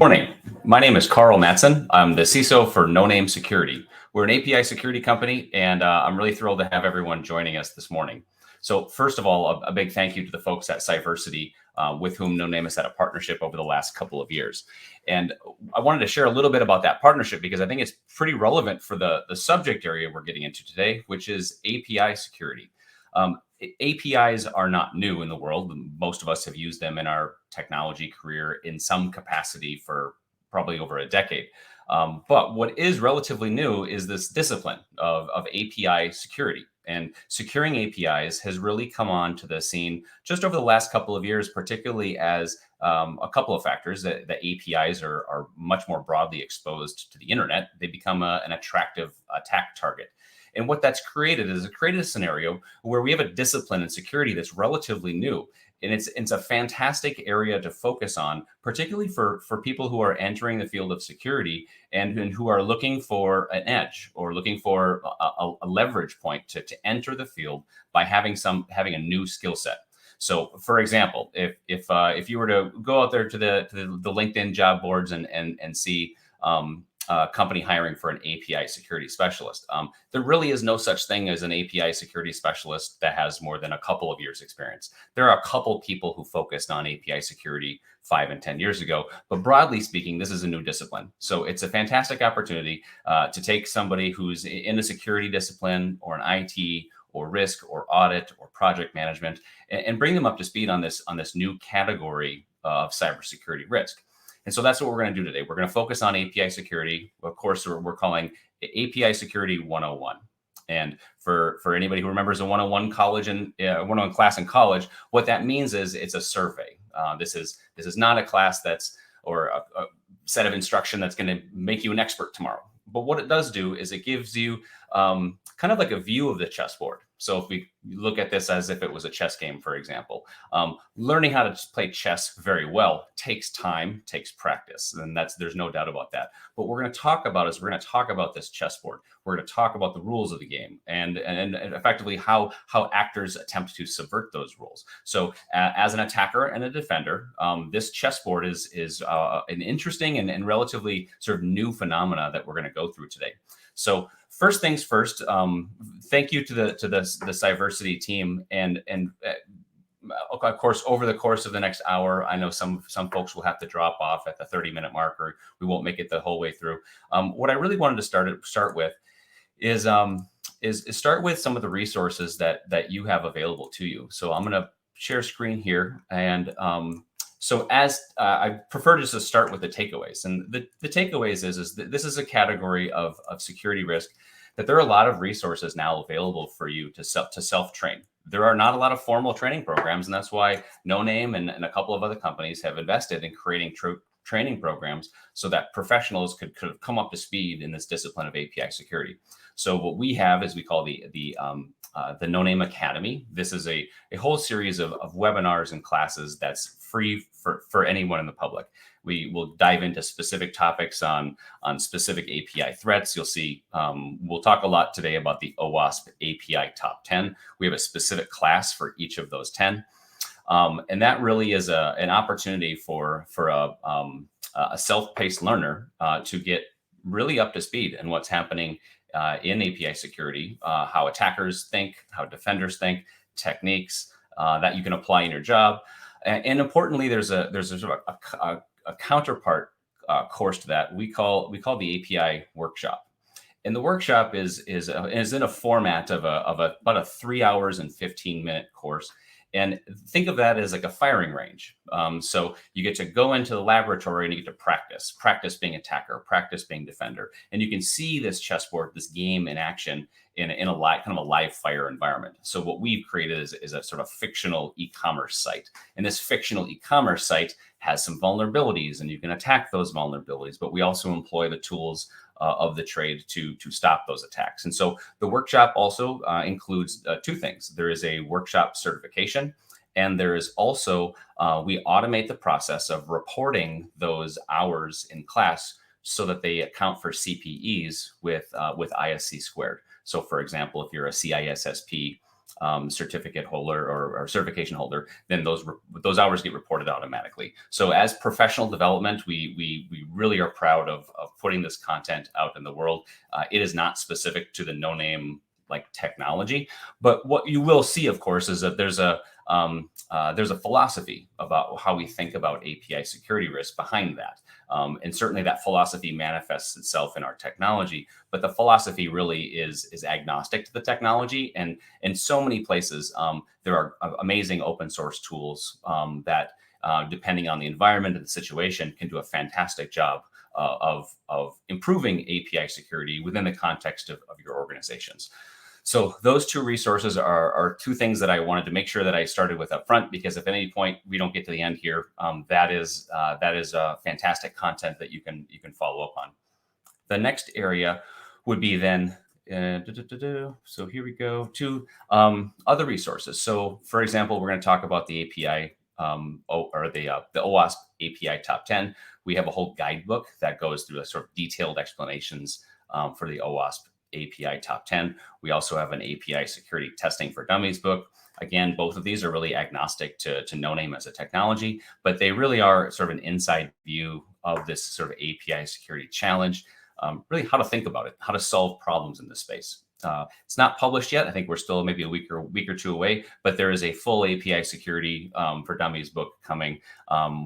Morning. My name is Karl Mattson. I'm the CISO for Noname Security. We're an API security company, and I'm really thrilled to have everyone joining us this morning. So first of all, a big thank you to the folks at Cyversity, with whom Noname has had a partnership over the last couple of years. And I wanted to share a little bit about that partnership because I think it's pretty relevant for the subject area we're getting into today, which is API security. APIs are not new in the world. Most of us have used them in our technology career in some capacity for probably over a decade. But what is relatively new is this discipline of API security. And securing APIs has really come on to the scene just over the last couple of years, particularly as a couple of factors that APIs are much more broadly exposed to the internet. They become an attractive attack target. And what that's created is a scenario where we have a discipline in security that's relatively new. And it's a fantastic area to focus on, particularly for people who are entering the field of security and who are looking for an edge or looking for a leverage point to enter the field by having a new skill set. So, for example, if you were to go out there to the LinkedIn job boards and see company hiring for an API security specialist. There really is no such thing as an API security specialist that has more than a couple of years experience. There are a couple people who focused on API security 5 and 10 years ago, but broadly speaking, this is a new discipline. So it's a fantastic opportunity to take somebody who's in a security discipline or an IT or risk or audit or project management and bring them up to speed on this new category of cybersecurity risk. And so that's what we're going to do today. We're going to focus on API security. Of course, we're calling API Security 101. And for anybody who remembers a 101 101 class in college, what that means is it's a survey. This is not a class or a set of instruction that's going to make you an expert tomorrow. But what it does do is it gives you kind of like a view of the chessboard. So if we look at this as if it was a chess game, for example, learning how to play chess very well takes time, takes practice, and there's no doubt about that. But what we're going to talk about this chessboard. We're going to talk about the rules of the game and effectively how actors attempt to subvert those rules. So as an attacker and a defender, this chessboard is an interesting and relatively sort of new phenomena that we're going to go through today. So first things first, thank you to the Cyversity team, and of course, over the course of the next hour, I know some folks will have to drop off at the 30-minute mark, or we won't make it the whole way through. What I really wanted to start with is start with some of the resources that you have available to you. So I'm going to share screen here, and so as I prefer just to start with the takeaways, and the takeaways is that this is a category of security risk that there are a lot of resources now available for you to self-train. There are not a lot of formal training programs, and that's why Noname and a couple of other companies have invested in creating training programs so that professionals could come up to speed in this discipline of API security. So what we have is we call the Noname Academy. This is a whole series of webinars and classes that's free for anyone in the public. We will dive into specific topics on specific API threats. You'll see, we'll talk a lot today about the OWASP API top 10. We have a specific class for each of those 10. And that really is an opportunity for a self-paced learner to get really up to speed in what's happening in API security, how attackers think, how defenders think, techniques that you can apply in your job. And importantly, there's a sort of a counterpart course to that we call the API workshop. And the workshop is in a format of about a 3 hours and 15-minute course. And think of that as like a firing range. So you get to go into the laboratory and you get to practice being attacker, practice being defender. And you can see this chessboard, this game in action in a live fire environment. So what we've created is a sort of fictional e-commerce site. And this fictional e-commerce site has some vulnerabilities, and you can attack those vulnerabilities. But we also employ the tools of the trade to stop those attacks. And so the workshop also includes two things. There is a workshop certification, and there is also, we automate the process of reporting those hours in class so that they account for CPEs with ISC squared. So for example, if you're a CISSP certificate holder or certification holder, then those hours get reported automatically. So as professional development, we really are proud of putting this content out in the world. It is not specific to the Noname like technology, but what you will see, of course, is that there's a philosophy about how we think about API security risk behind that. And certainly that philosophy manifests itself in our technology, but the philosophy really is agnostic to the technology. And in so many places, there are amazing open source tools that, depending on the environment and the situation, can do a fantastic job of improving API security within the context of your organizations. So those two resources are two things that I wanted to make sure that I started with up front, because if at any point we don't get to the end here, that is fantastic content that you can follow up on. The next area would be then, so here we go to other resources. So for example, we're going to talk about the API or the OWASP API Top 10. We have a whole guidebook that goes through a sort of detailed explanations for the OWASP API Top 10. We also have an API Security Testing for Dummies book. Again, both of these are really agnostic to Noname as a technology, but they really are sort of an inside view of this sort of API security challenge, really how to think about it, how to solve problems in this space. It's not published yet. I think we're still maybe a week or two away, but there is a full API Security for Dummies book coming.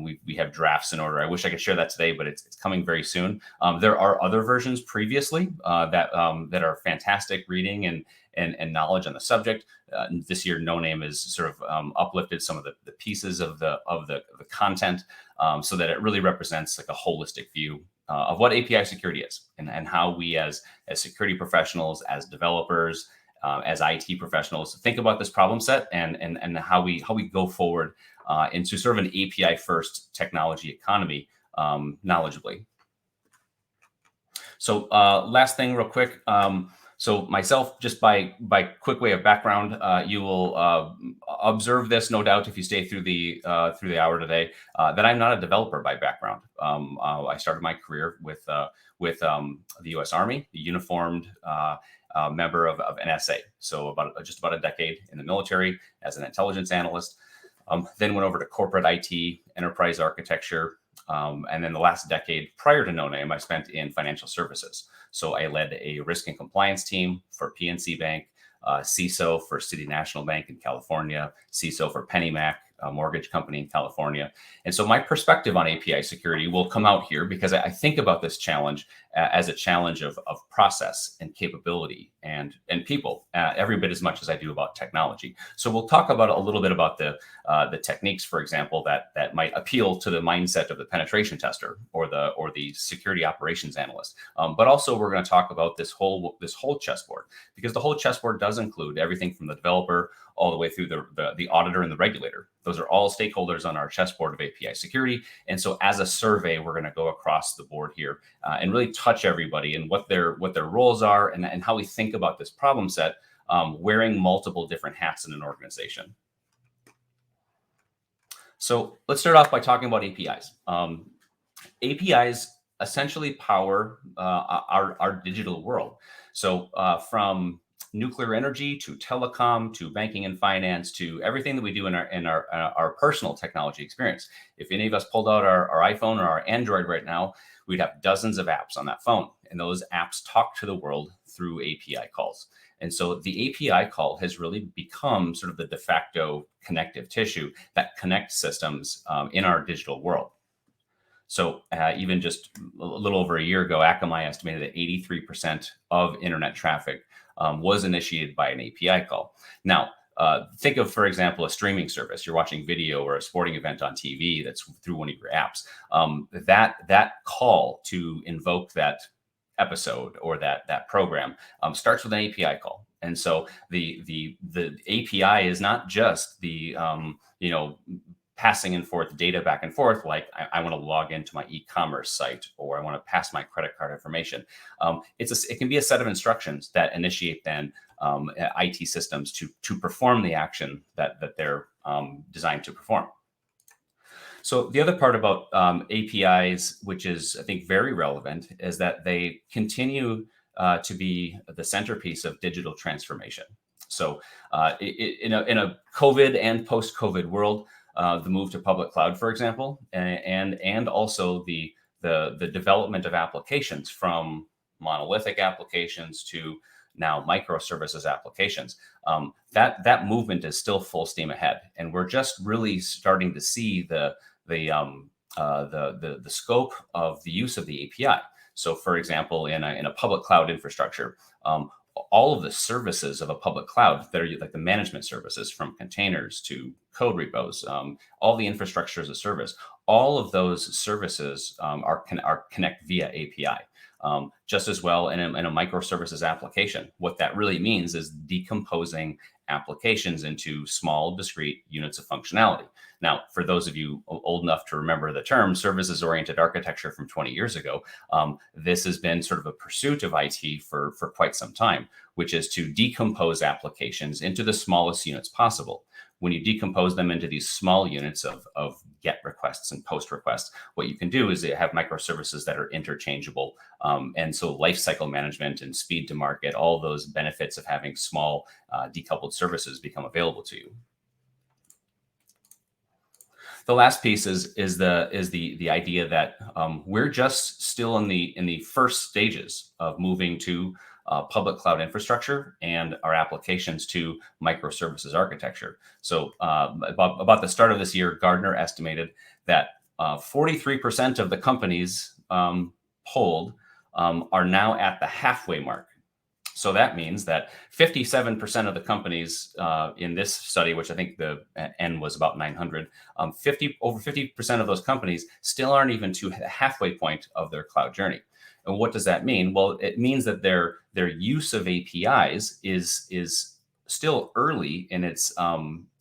We have drafts in order. I wish I could share that today, but it's coming very soon. There are other versions previously that are fantastic reading and knowledge on the subject. This year, Noname has sort of uplifted some of the pieces of the content so that it really represents like a holistic view of what API security is and how we as security professionals, as developers, as IT professionals think about this problem set and how we go forward into sort of an API first technology economy knowledgeably. So last thing real quick. So myself, just by quick way of background, you will observe this, no doubt, if you stay through the hour today, that I'm not a developer by background. I started my career with the U.S. Army, a uniformed member of NSA. So just about a decade in the military as an intelligence analyst. Then went over to corporate IT, enterprise architecture. And then the last decade prior to Noname, I spent in financial services. So I led a risk and compliance team for PNC Bank, CISO for City National Bank in California, CISO for PennyMac, a mortgage company in California. And so my perspective on API security will come out here because I think about this challenge as a challenge of process and capability and people every bit as much as I do about technology. So we'll talk about a little bit about the techniques, for example, that might appeal to the mindset of the penetration tester or the security operations analyst. But also we're going to talk about this whole chessboard, because the whole chessboard does include everything from the developer all the way through the auditor and the regulator. Those are all stakeholders on our chessboard of API security. And so as a survey, we're going to go across the board here and really touch everybody and what their roles are and how we think about this problem set, wearing multiple different hats in an organization. So let's start off by talking about APIs. APIs essentially power our digital world. So from nuclear energy to telecom to banking and finance to everything that we do in our personal technology experience. If any of us pulled out our iPhone or our Android right now, we'd have dozens of apps on that phone, and those apps talk to the world through API calls. And so the API call has really become sort of the de facto connective tissue that connects systems in our digital world. So even just a little over a year ago, Akamai estimated that 83% of internet traffic was initiated by an API call. Now, think of, for example, a streaming service. You're watching video or a sporting event on TV that's through one of your apps. That call to invoke that episode or that program starts with an API call. And so the API is not just the passing and forth data back and forth, like I want to log into my e-commerce site or I want to pass my credit card information. It can be a set of instructions that initiate then IT systems to perform the action that they're designed to perform. So the other part about APIs, which is I think very relevant, is that they continue to be the centerpiece of digital transformation. So in a COVID and post-COVID world, the move to public cloud, for example, and also the development of applications from monolithic applications to now microservices applications, that movement is still full steam ahead, and we're just really starting to see the scope of the use of the API. So, for example, in a public cloud infrastructure, all of the services of a public cloud that are like the management services, from containers to code repos, all the infrastructure as a service, all of those services are connect via API. Just as well in a microservices application. What that really means is decomposing applications into small, discrete units of functionality. Now, for those of you old enough to remember the term services-oriented architecture from 20 years ago, this has been sort of a pursuit of IT for quite some time, which is to decompose applications into the smallest units possible. When you decompose them into these small units of GET requests and POST requests, what you can do is have microservices that are interchangeable. And so lifecycle management and speed to market, all those benefits of having small decoupled services become available to you. The last piece is the idea that we're just still in the first stages of moving to public cloud infrastructure and our applications to microservices architecture. So about the start of this year, Gartner estimated that 43% of the companies polled are now at the halfway mark. So that means that 57% of the companies in this study, which I think the N was about 900, over 50% of those companies still aren't even to the halfway point of their cloud journey. And what does that mean? Well, it means that their use of APIs is still early in its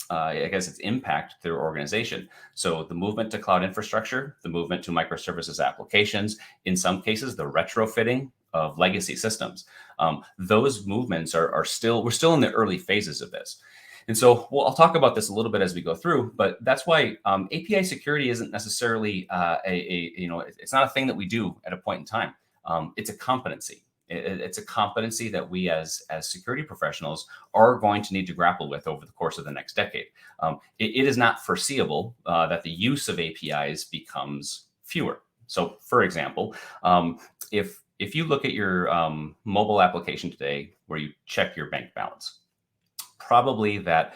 I guess its impact to their organization. So the movement to cloud infrastructure, the movement to microservices applications, in some cases the retrofitting of legacy systems, those movements we're still in the early phases of this. And so I'll talk about this a little bit as we go through, but that's why API security isn't necessarily it's not a thing that we do at a point in time. It's a competency. It's a competency that we as security professionals are going to need to grapple with over the course of the next decade. It is not foreseeable that the use of APIs becomes fewer. So, for example, if you look at your mobile application today, where you check your bank balance, probably that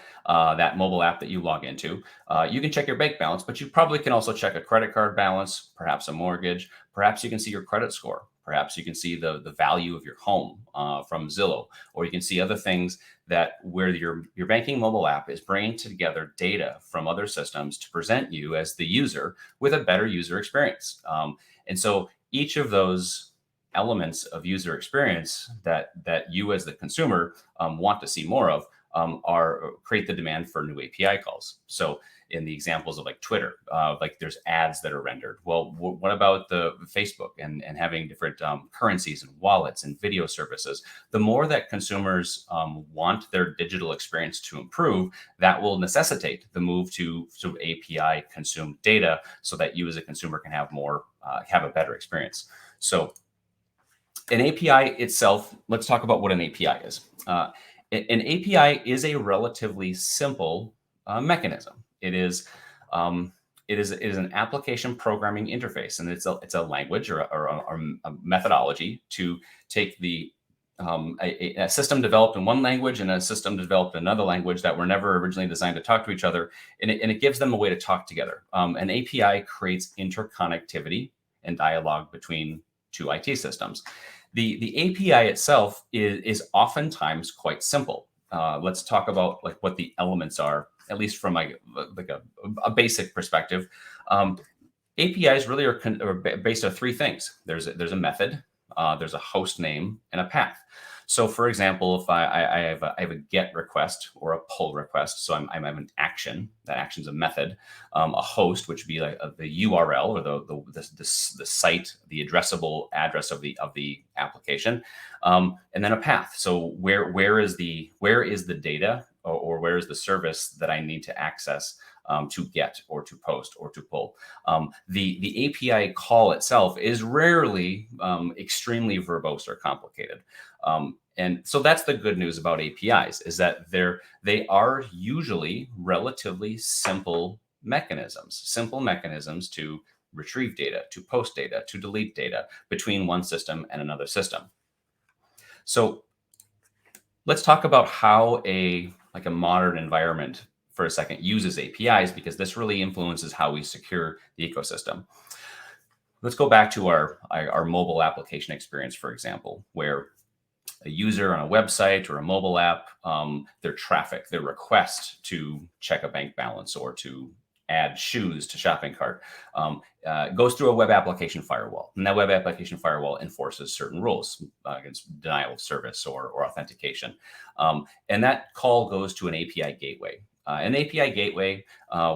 mobile app that you log into, you can check your bank balance, but you probably can also check a credit card balance, perhaps a mortgage, perhaps you can see your credit score. Perhaps you can see the value of your home from Zillow, or you can see other things where your banking mobile app is bringing together data from other systems to present you as the user with a better user experience. And so each of those elements of user experience that you as the consumer want to see more of create the demand for new API calls. So in the examples of like Twitter, like there's ads that are rendered. Well, what about the Facebook and having different currencies and wallets and video services? The more that consumers want their digital experience to improve, that will necessitate the move to API consumed data so that you as a consumer can have a better experience. So an API itself, let's talk about what an API is. An API is a relatively simple mechanism. It is an application programming interface, and it's a language or a methodology to take a system developed in one language and a system developed in another language that were never originally designed to talk to each other, and it gives them a way to talk together. An API creates interconnectivity and dialogue between two IT systems. The API itself is oftentimes quite simple. Let's talk about like what the elements are, at least from a basic perspective. APIs really are based on three things. There's a method, there's a host name, and a path. So, for example, if I have a GET request or a pull request, so I have an action. That action is a method. A host, which would be like the URL or the site, the addressable address of the application, and then a path. So where is the data or where is the service that I need to access to get or to post or to pull. The API call itself is rarely extremely verbose or complicated. And so that's the good news about APIs, is that they are usually relatively simple mechanisms to retrieve data, to post data, to delete data between one system and another system. So let's talk about how a modern environment for a second uses APIs, because this really influences how we secure the ecosystem. Let's go back to our mobile application experience, for example, where a user on a website or a mobile app, their traffic, their request to check a bank balance or to add shoes to shopping cart goes through a web application firewall. And that web application firewall enforces certain rules against denial of service or authentication. And that call goes to an API gateway. An API gateway,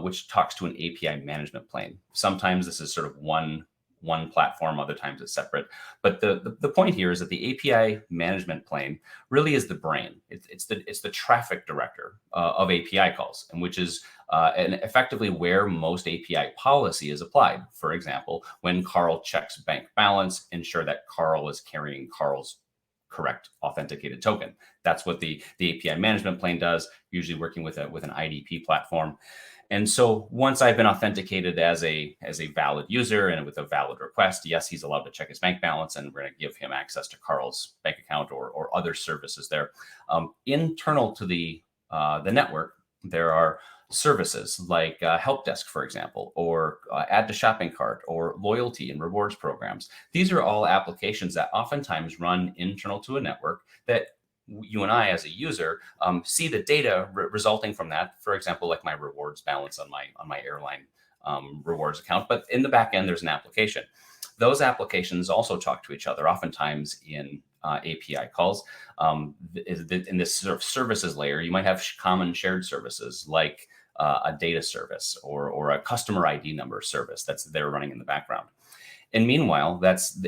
which talks to an API management plane. Sometimes this is sort of one platform, other times it's separate. But the point here is that the API management plane really is the brain. It's the traffic director of API calls, and which is and effectively where most API policy is applied. For example, when Karl checks bank balance, ensure that Karl is carrying Karl's correct authenticated token. That's what the API management plane does, usually working with an IDP platform. And so once I've been authenticated as a valid user and with a valid request, yes, he's allowed to check his bank balance, and we're going to give him access to Karl's bank account or other services there. Internal to the network, there are services like help desk, for example, or add to shopping cart, or loyalty and rewards programs. These are all applications that oftentimes run internal to a network that you and I, as a user, see the data resulting from that. For example, like my rewards balance on my airline rewards account. But in the back end, there's an application. Those applications also talk to each other, oftentimes in API calls. In this sort of services layer, you might have common shared services like a data service or a customer ID number service they're running in the background. And meanwhile, that's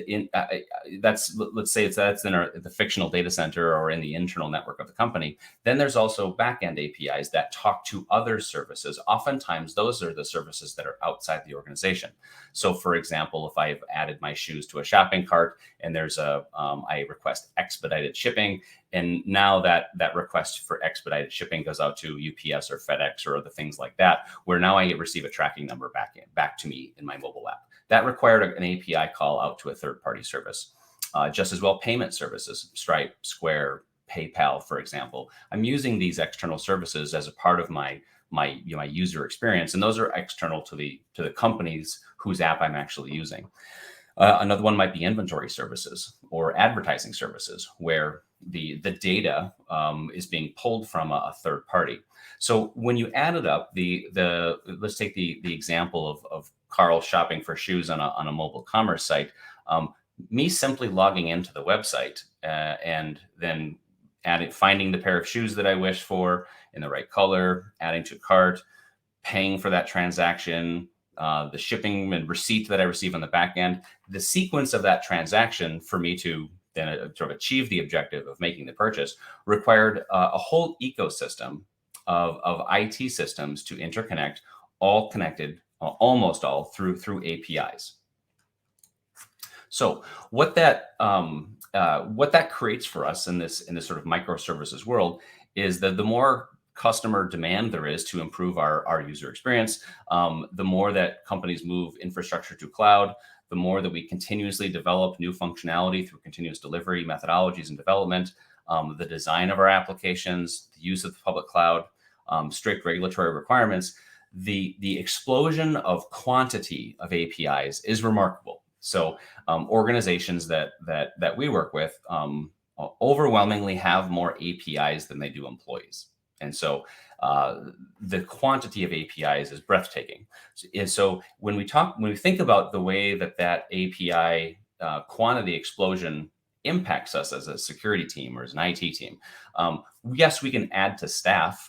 let's say that's in the fictional data center or in the internal network of the company. Then there's also backend APIs that talk to other services. Oftentimes, those are the services that are outside the organization. So, for example, if I've added my shoes to a shopping cart and there's I request expedited shipping, and now that request for expedited shipping goes out to UPS or FedEx or other things like that, where now I receive a tracking number back to me in my mobile app. That required an API call out to a third-party service. Just as well, payment services, Stripe, Square, PayPal, for example. I'm using these external services as a part of my user experience, and those are external to the companies whose app I'm actually using. Another one might be inventory services or advertising services, where the data is being pulled from a third party. So when you add it up, let's take the example of Karl shopping for shoes on a mobile commerce site. Me simply logging into the website and then finding the pair of shoes that I wish for in the right color, adding to cart, paying for that transaction, the shipping and receipt that I receive on the back end. The sequence of that transaction for me to then sort of achieve the objective of making the purchase required a whole ecosystem of IT systems to interconnect, all connected, almost all through APIs. So what that creates for us in this sort of microservices world is that the more customer demand there is to improve our user experience, the more that companies move infrastructure to cloud, the more that we continuously develop new functionality through continuous delivery methodologies and development, the design of our applications, the use of the public cloud, strict regulatory requirements. The explosion of quantity of APIs is remarkable. So organizations that we work with overwhelmingly have more APIs than they do employees. And so the quantity of APIs is breathtaking. So when we think about the way that API quantity explosion impacts us as a security team or as an IT team, yes, we can add to staff,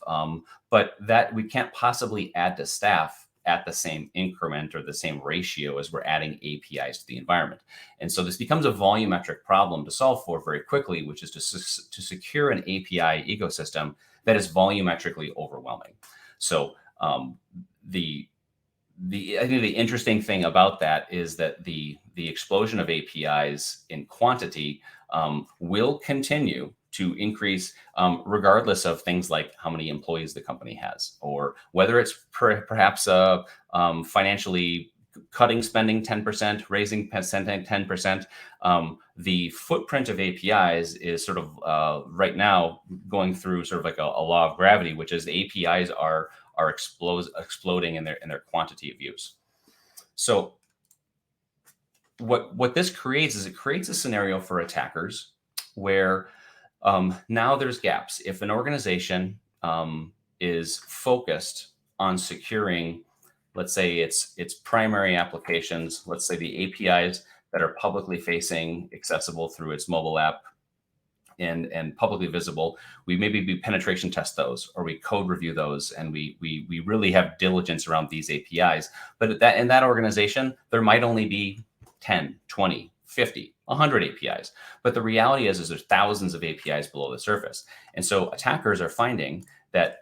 but that we can't possibly add to staff at the same increment or the same ratio as we're adding APIs to the environment. And so this becomes a volumetric problem to solve for very quickly, which is to secure an API ecosystem that is volumetrically overwhelming. So I think the interesting thing about that is that the explosion of APIs in quantity will continue to increase regardless of things like how many employees the company has, or whether it's perhaps financially cutting spending 10%, raising spending 10%. The footprint of APIs is sort of right now going through sort of like a law of gravity, which is the APIs are exploding in their quantity of use. So what this creates is it creates a scenario for attackers where now there's gaps. If an organization is focused on securing, let's say its primary applications, let's say the APIs that are publicly facing, accessible through its mobile app, and publicly visible, we maybe penetration test those, or we code review those, and we really have diligence around these APIs. But in that organization, there might only be 10, 20, 50, 100 APIs. But the reality is there's thousands of APIs below the surface. And so attackers are finding that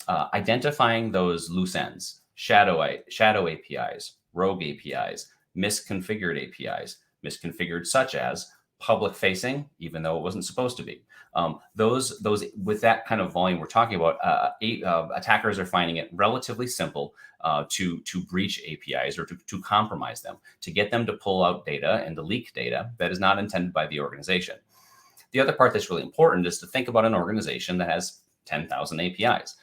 identifying those loose ends, shadow APIs, rogue APIs, misconfigured APIs, misconfigured such as public facing, even though it wasn't supposed to be. Those with that kind of volume we're talking about, attackers are finding it relatively simple to breach APIs or to compromise them, to get them to pull out data and to leak data that is not intended by the organization. The other part that's really important is to think about an organization that has 10,000 APIs.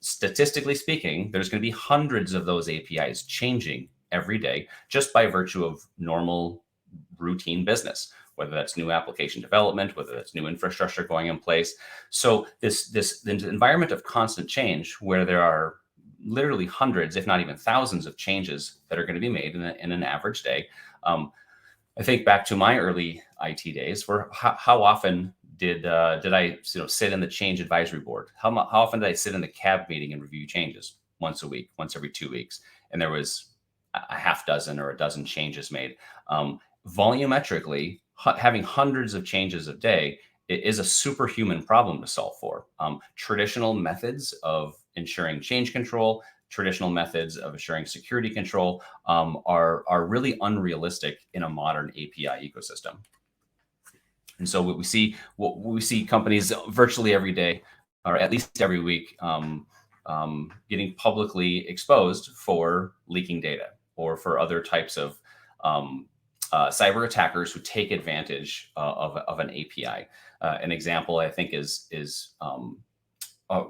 Statistically speaking, there's going to be hundreds of those APIs changing every day just by virtue of normal routine business, whether that's new application development, whether that's new infrastructure going in place. So this environment of constant change, where there are literally hundreds, if not even thousands of changes that are going to be made in an average day. I think back to my early IT days, where how often did I sit in the change advisory board? How often did I sit in the CAB meeting and review changes? Once a week, once every 2 weeks. And there was a half dozen or a dozen changes made. Volumetrically, having hundreds of changes a day is a superhuman problem to solve for. Traditional methods of ensuring change control, traditional methods of assuring security control are really unrealistic in a modern API ecosystem. And so what we see companies virtually every day, or at least every week, getting publicly exposed for leaking data or for other types of cyber attackers who take advantage of an API. An example, I think, is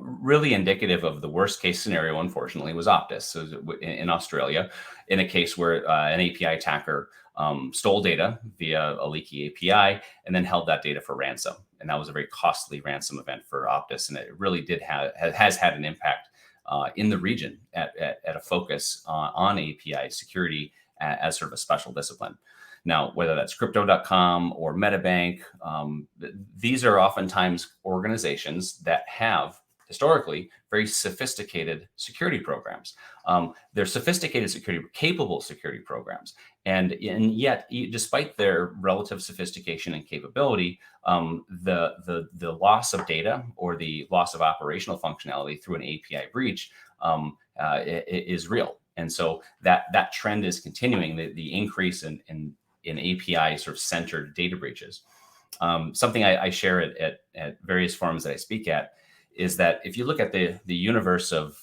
really indicative of the worst case scenario, unfortunately, was Optus. So in Australia, in a case where an API attacker stole data via a leaky API and then held that data for ransom. And that was a very costly ransom event for Optus. And it really has had an impact in the region at a focus on API security as sort of a special discipline. Now, whether that's crypto.com or Metabank, these are oftentimes organizations that have historically very sophisticated security programs. They're sophisticated capable security programs. And yet, despite their relative sophistication and capability, the loss of data or the loss of operational functionality through an API breach is real. And so that trend is continuing, the increase in API sort of centered data breaches. Something I share at various forums that I speak at is that if you look at the universe of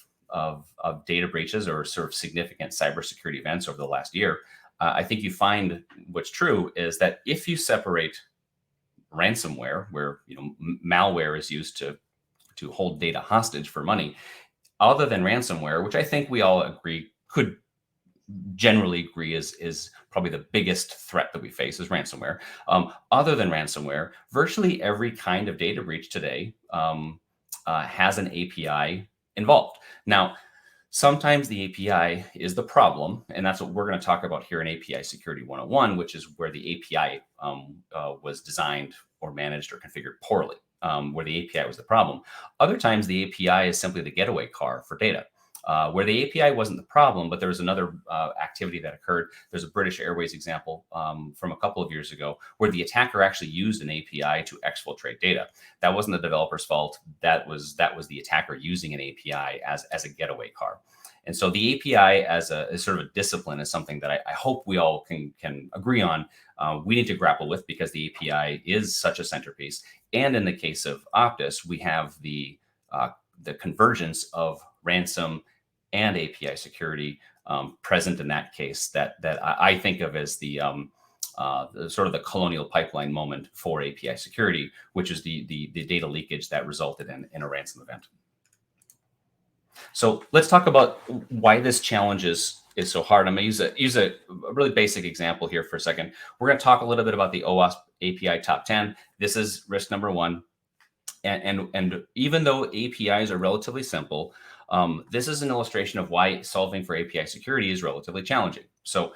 data breaches or sort of significant cybersecurity events over the last year, I think you find what's true is that if you separate ransomware, where malware is used to hold data hostage for money, other than ransomware, which I think we all could generally agree is probably the biggest threat that we face is ransomware. Other than ransomware, virtually every kind of data breach today has an API involved. Now, sometimes the API is the problem, and that's what we're going to talk about here in API Security 101, which is where the API was designed or managed or configured poorly, where the API was the problem. Other times, the API is simply the getaway car for data. Where the API wasn't the problem, but there was another activity that occurred. There's a British Airways example from a couple of years ago where the attacker actually used an API to exfiltrate data. That wasn't the developer's fault. That was the attacker using an API as a getaway car. And so the API as sort of a discipline is something that I hope we all can agree on. We need to grapple with because the API is such a centerpiece. And in the case of Optus, we have the convergence of ransom and API security present in that case that I think of as the sort of the colonial pipeline moment for API security, which is the data leakage that resulted in a ransom event. So let's talk about why this challenge is so hard. I'm going to use a really basic example here for a second. We're going to talk a little bit about the OWASP API top 10. This is risk number one. And even though APIs are relatively simple, this is an illustration of why solving for API security is relatively challenging. So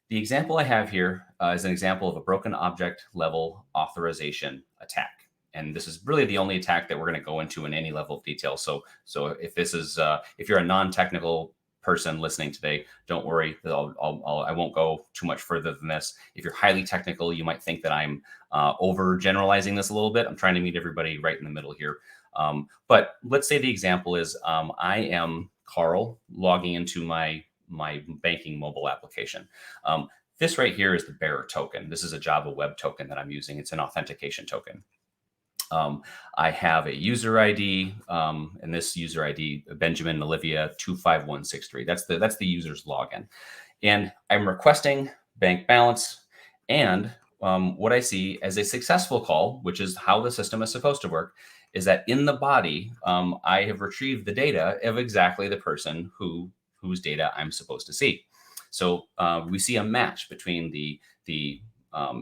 the example I have here is an example of a broken object level authorization attack. And this is really the only attack that we're going to go into in any level of detail. So if this is if you're a non-technical person listening today, don't worry. I won't go too much further than this. If you're highly technical, you might think that I'm overgeneralizing this a little bit. I'm trying to meet everybody right in the middle here. But let's say the example is I am Karl logging into my banking mobile application. This right here is the bearer token. This is a Java web token that I'm using. It's an authentication token. I have a user ID, and this user ID, Benjamin Olivia 25163. That's the user's login, and I'm requesting bank balance. And what I see as a successful call, which is how the system is supposed to work, is that in the body, I have retrieved the data of exactly the person whose data I'm supposed to see. So we see a match between the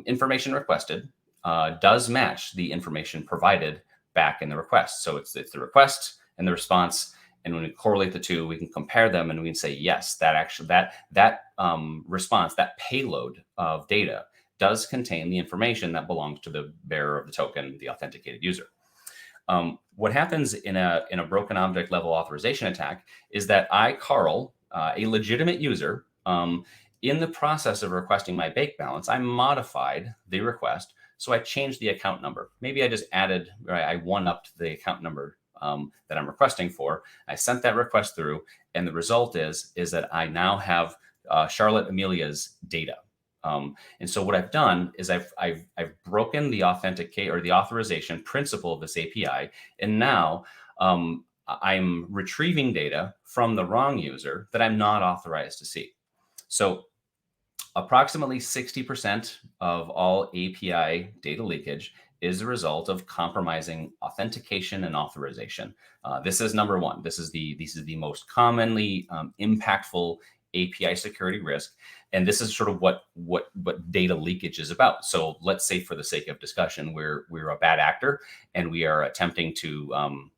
information requested. Does match the information provided back in the request. So it's the request and the response, and when we correlate the two, we can compare them, and we can say yes, that response, that payload of data, does contain the information that belongs to the bearer of the token, the authenticated user. What happens in a broken object level authorization attack is that I, Karl, a legitimate user, in the process of requesting my bank balance, I modified the request. So I changed the account number. Maybe I just added, I one-upped the account number that I'm requesting for. I sent that request through, and the result is that I now have Charlotte Amelia's data. And so what I've done is I've broken the authorization principle of this API, and now I'm retrieving data from the wrong user that I'm not authorized to see. So approximately 60% of all API data leakage is a result of compromising authentication and authorization. This is number one. This is the most commonly impactful API security risk, and this is sort of what data leakage is about. So let's say, for the sake of discussion, we're a bad actor and we are attempting to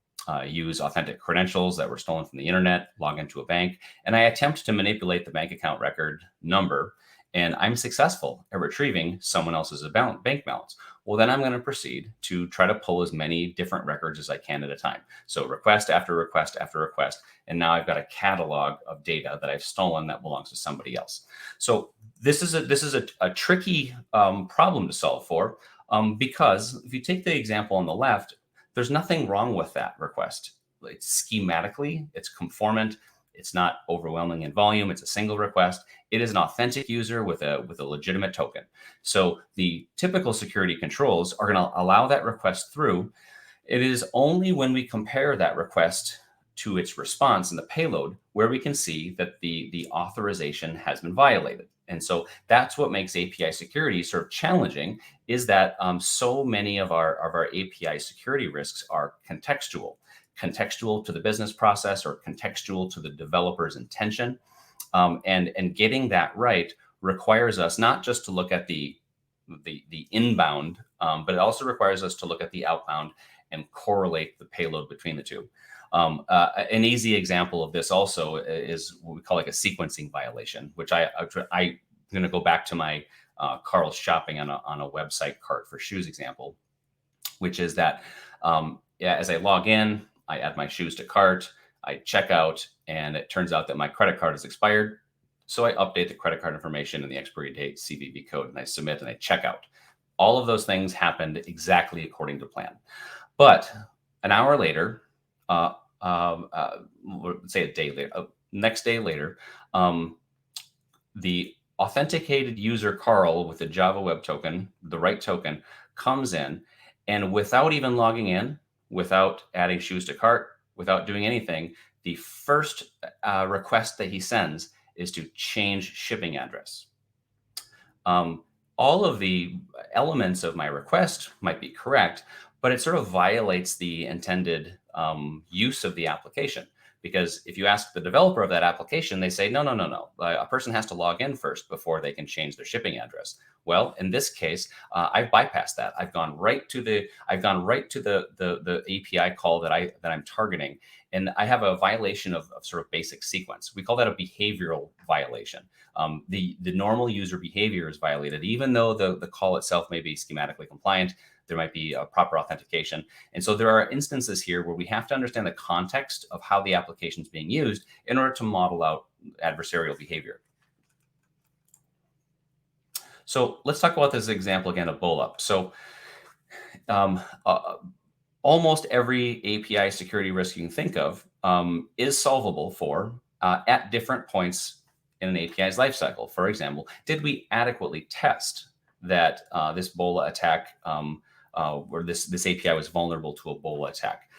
use authentic credentials that were stolen from the internet, log into a bank, and I attempt to manipulate the bank account record number, and I'm successful at retrieving someone else's bank balance. Well, then I'm going to proceed to try to pull as many different records as I can at a time. So request after request after request. And now I've got a catalog of data that I've stolen that belongs to somebody else. So this is a tricky problem to solve for, because if you take the example on the left, there's nothing wrong with that request. It's schematically, it's conformant. It's not overwhelming in volume. It's a single request. It is an authentic user with a legitimate token. So the typical security controls are going to allow that request through. It is only when we compare that request to its response in the payload where we can see that the authorization has been violated. And so that's what makes API security sort of challenging, is that so many of our API security risks are contextual to the business process or contextual to the developer's intention. And getting that right requires us not just to look at the inbound, but it also requires us to look at the outbound and correlate the payload between the two. An easy example of this also is what we call like a sequencing violation, which I'm going to go back to my Karl's shopping on a website cart for shoes example, which is that as I log in, I add my shoes to cart, I check out, and it turns out that my credit card is expired. So I update the credit card information and the expiry date, CVV code, and I submit and I check out. All of those things happened exactly according to plan. But an hour later, let's say a day later, Next day later, the authenticated user Karl with the Java Web Token, the right token, comes in, and without even logging in, without adding shoes to cart, without doing anything, the first request that he sends is to change shipping address. All of the elements of my request might be correct, but it sort of violates the intended use of the application. Because if you ask the developer of that application, they say, no, no, no, no. A person has to log in first before they can change their shipping address. Well, in this case, I've bypassed that. I've gone right to the API call that I'm targeting, and I have a violation of sort of basic sequence. We call that a behavioral violation. The normal user behavior is violated, even though the call itself may be schematically compliant. There might be a proper authentication. And so there are instances here where we have to understand the context of how the application is being used in order to model out adversarial behavior. So let's talk about this example again of BOLA. So almost every API security risk you can think of is solvable for at different points in an API's lifecycle. For example, did we adequately test that this BOLA attack where this API was vulnerable to a BOLA attack?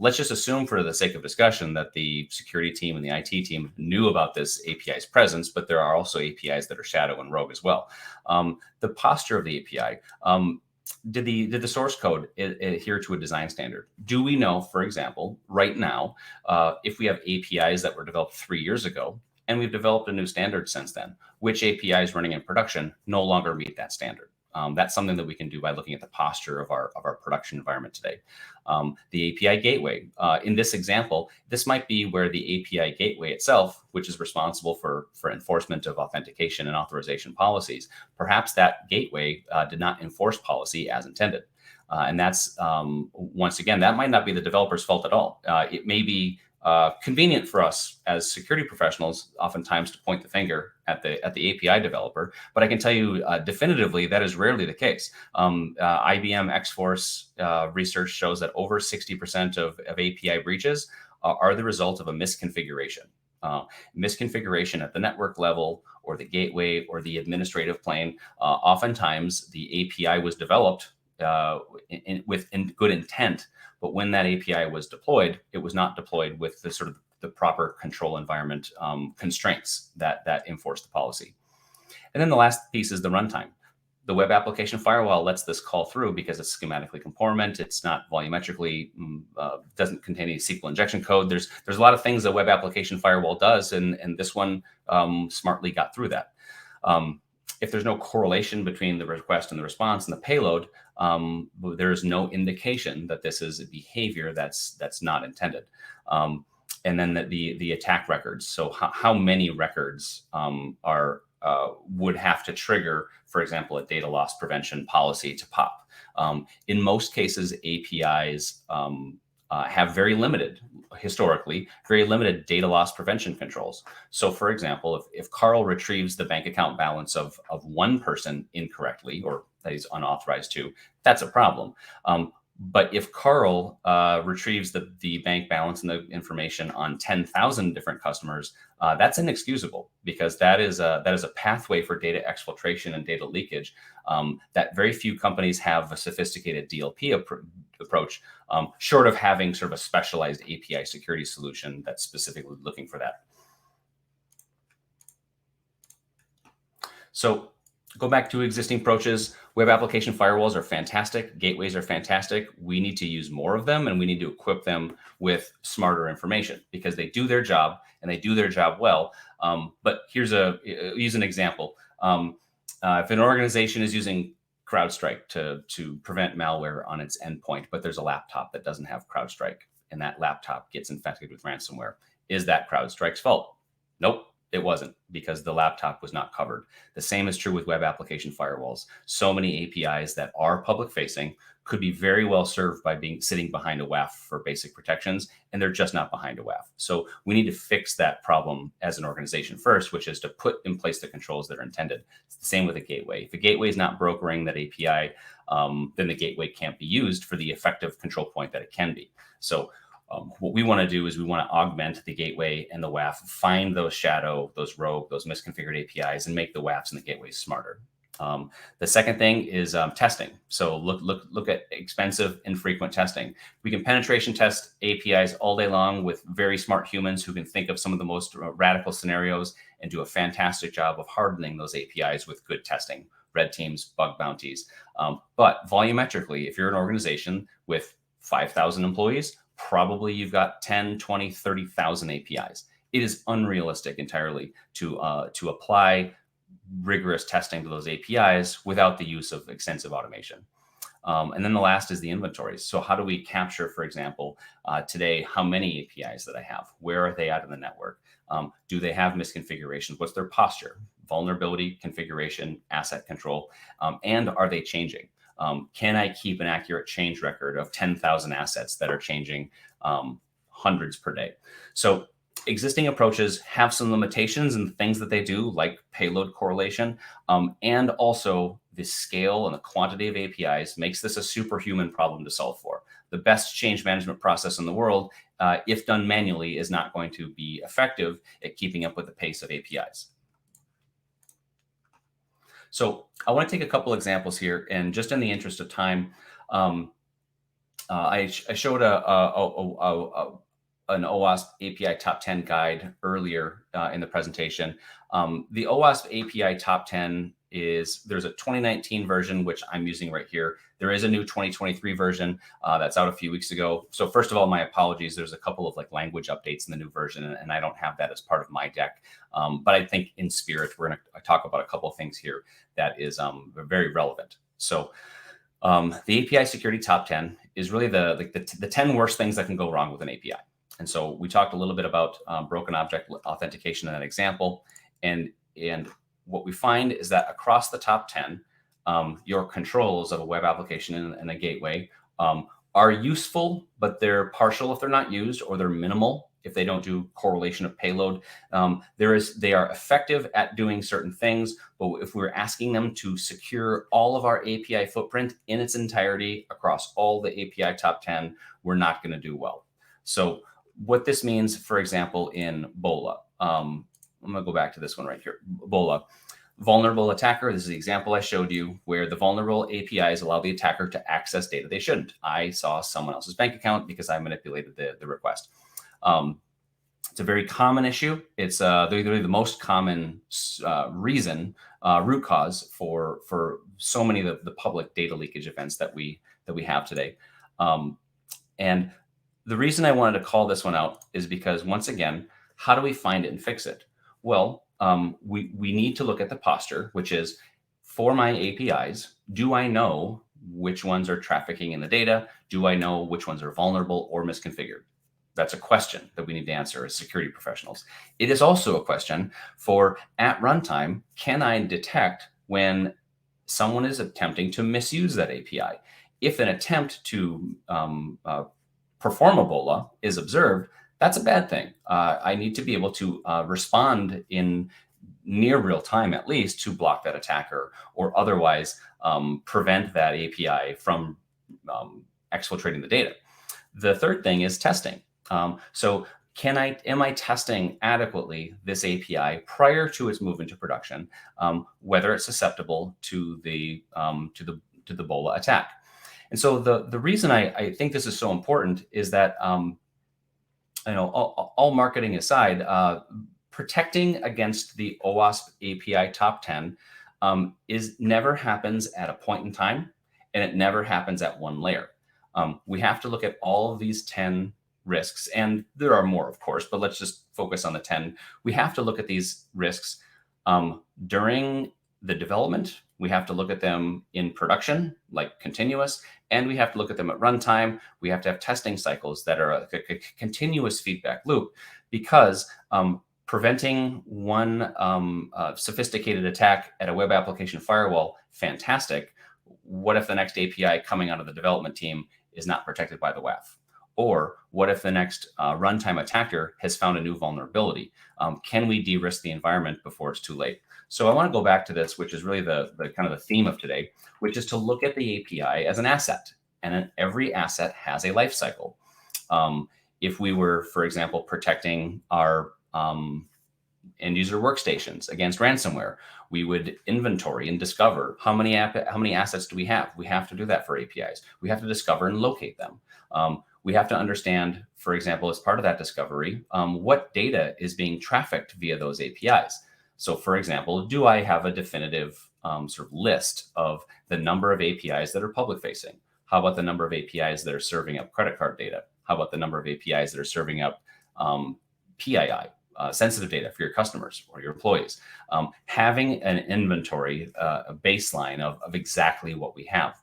Let's just assume for the sake of discussion that the security team and the IT team knew about this API's presence, but there are also APIs that are shadow and rogue as well. The posture of the API, did the source code adhere to a design standard? Do we know, for example, right now, if we have APIs that were developed 3 years ago, and we've developed a new standard since then, which APIs running in production no longer meet that standard? That's something that we can do by looking at the posture of our production environment today. The API gateway. In this example, this might be where the API gateway itself, which is responsible for enforcement of authentication and authorization policies, perhaps that gateway did not enforce policy as intended. And that's, once again, that might not be the developer's fault at all. It may be convenient for us as security professionals, oftentimes, to point the finger at the API developer, but I can tell you definitively that is rarely the case. IBM X-Force research shows that over 60% of API breaches are the result of a misconfiguration. Misconfiguration at the network level, or the gateway, or the administrative plane. Oftentimes, the API was developed with good intent, but when that API was deployed, it was not deployed with the sort of the proper control environment constraints that enforce the policy. And then the last piece is the runtime. The web application firewall lets this call through because it's schematically conformant. It's not volumetrically, doesn't contain any SQL injection code. There's a lot of things a web application firewall does, and this one smartly got through that. If there's no correlation between the request and the response and the payload, there is no indication that this is a behavior that's not intended. And then the attack records. So how many records would have to trigger, for example, a data loss prevention policy to pop? In most cases, APIs have historically, very limited data loss prevention controls. So for example, if Karl retrieves the bank account balance of one person incorrectly, or that he's unauthorized to, that's a problem. But if Karl retrieves the bank balance and the information on 10,000 different customers, that's inexcusable, because that is a pathway for data exfiltration and data leakage that very few companies have a sophisticated DLP approach, short of having sort of a specialized API security solution that's specifically looking for that. So go back to existing approaches. Web application firewalls are fantastic. Gateways are fantastic. We need to use more of them, and we need to equip them with smarter information, because they do their job, and they do their job well. But use an example. If an organization is using CrowdStrike to prevent malware on its endpoint, but there's a laptop that doesn't have CrowdStrike, and that laptop gets infected with ransomware, is that CrowdStrike's fault? Nope. It wasn't, because the laptop was not covered. The same is true with web application firewalls. So many APIs that are public facing could be very well served by sitting behind a WAF for basic protections, and they're just not behind a WAF. So we need to fix that problem as an organization first, which is to put in place the controls that are intended. It's the same with a gateway. If a gateway is not brokering that API, then the gateway can't be used for the effective control point that it can be. So What we want to do is we want to augment the gateway and the WAF, find those shadow, those rogue, those misconfigured APIs, and make the WAFs and the gateways smarter. The second thing is testing. So look at expensive, infrequent testing. We can penetration test APIs all day long with very smart humans who can think of some of the most radical scenarios and do a fantastic job of hardening those APIs with good testing, red teams, bug bounties. But volumetrically, if you're an organization with 5,000 employees, probably you've got 10, 20, 30,000 APIs. It is unrealistic entirely to apply rigorous testing to those APIs without the use of extensive automation. And then the last is the inventories. So how do we capture, for example, today, how many APIs that I have? Where are they at in the network? Do they have misconfigurations? What's their posture? Vulnerability, configuration, asset control, and are they changing? Can I keep an accurate change record of 10,000 assets that are changing hundreds per day? So existing approaches have some limitations in the things that they do, like payload correlation, and also the scale and the quantity of APIs makes this a superhuman problem to solve for. The best change management process in the world, if done manually, is not going to be effective at keeping up with the pace of APIs. So I want to take a couple examples here, and just in the interest of time, I showed an OWASP API top 10 guide earlier in the presentation. The OWASP API top 10 there's a 2019 version, which I'm using right here. There is a new 2023 version that's out a few weeks ago. So first of all, my apologies. There's a couple of language updates in the new version, and I don't have that as part of my deck. But I think in spirit, we're going to talk about a couple of things here that is very relevant. So the API security top 10 is really the 10 worst things that can go wrong with an API. And so we talked a little bit about broken object authentication in that example. And what we find is that across the top 10, your controls of a web application and a gateway are useful, but they're partial if they're not used, or they're minimal if they don't do correlation of payload. They are effective at doing certain things, but if we're asking them to secure all of our API footprint in its entirety across all the API top 10, we're not going to do well. So what this means, for example, in BOLA, I'm going to go back to this one right here. BOLA, vulnerable attacker. This is the example I showed you where the vulnerable APIs allow the attacker to access data they shouldn't. I saw someone else's bank account because I manipulated the request. It's a very common issue. It's the most common root cause for so many of the public data leakage events that we have today. And the reason I wanted to call this one out is because, once again, how do we find it and fix it? Well, we need to look at the posture, which is, for my APIs, do I know which ones are trafficking in the data? Do I know which ones are vulnerable or misconfigured? That's a question that we need to answer as security professionals. It is also a question for, at runtime, can I detect when someone is attempting to misuse that API? If an attempt to perform a BOLA is observed, that's a bad thing. I need to be able to respond in near real time, at least, to block that attacker, or otherwise prevent that API from exfiltrating the data. The third thing is testing. So am I testing adequately this API prior to its move into production, whether it's susceptible to the BOLA attack? And so the reason I think this is so important is that all marketing aside, protecting against the OWASP API top 10 never happens at a point in time, and it never happens at one layer. We have to look at all of these 10 risks, and there are more, of course, but let's just focus on the 10. We have to look at these risks during the development. We have to look at them in production, like continuous, and we have to look at them at runtime. We have to have testing cycles that are a continuous feedback loop, because preventing one sophisticated attack at a web application firewall, fantastic. What if the next API coming out of the development team is not protected by the WAF? Or what if the next runtime attacker has found a new vulnerability? Can we de-risk the environment before it's too late? So I want to go back to this, which is really the kind of the theme of today, which is to look at the API as an asset. And every asset has a life cycle. If we were, for example, protecting our end user workstations against ransomware, we would inventory and discover how many assets do we have. We have to do that for APIs. We have to discover and locate them. We have to understand, for example, as part of that discovery, what data is being trafficked via those APIs. So, for example, do I have a definitive sort of list of the number of APIs that are public facing? How about the number of APIs that are serving up credit card data? How about the number of APIs that are serving up PII, sensitive data for your customers or your employees? Having an inventory, a baseline of exactly what we have.